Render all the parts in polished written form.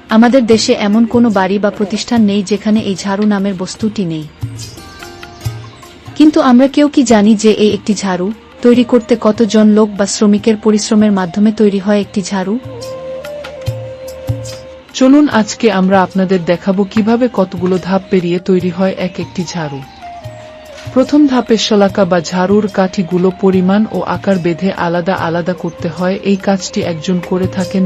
আমাদের দেশে এমন কোনো বাড়ি বা প্রতিষ্ঠান নেই যেখানে এই ঝাড়ু নামের বস্তুটি নেই। কিন্তু আমরা কেউ কি জানি যে এই একটি ঝাড়ু তৈরি করতে কতজন লোক বা শ্রমিকের পরিশ্রমের মাধ্যমে তৈরি হয় একটি ঝাড়ু? চলুন আজকে আমরা আপনাদের দেখাবো কিভাবে কতগুলো ধাপ পেরিয়ে তৈরি হয় একটি ঝাড়ু। প্রথম ধাপে শলাকা বা ঝাড়ুর কাঠিগুলো পরিমাণ ও আকার বেঁধে আলাদা আলাদা করতে হয়। এই কাজটি একজন করে থাকেন।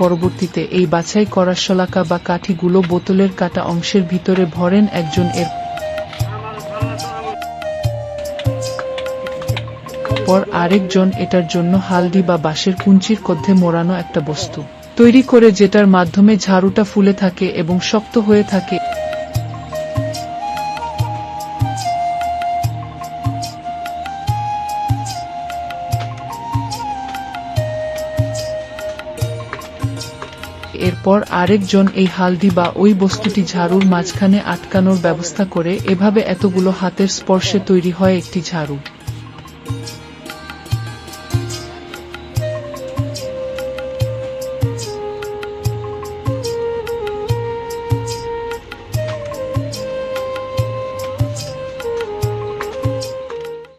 পরবর্তীতে এই বাছাই করা শলাকা বা কাঠিগুলো বোতলের কাটা অংশের ভিতরে ভরেন একজন। এরপর আরেকজন এটার জন্য হালদি বা বাঁশের কুঞ্চির মধ্যে মোড়ানো একটা বস্তু তৈরি করে, যেটার মাধ্যমে ঝাড়ুটা ফুলে থাকে এবং শক্ত হয়ে থাকে। এরপর আরেকজন এই হালদি বা ওই বস্তুটি ঝাড়ুর মাঝখানে আটকানোর ব্যবস্থা করে। এভাবে এতগুলো হাতের স্পর্শে তৈরি হয় একটি ঝাড়ু।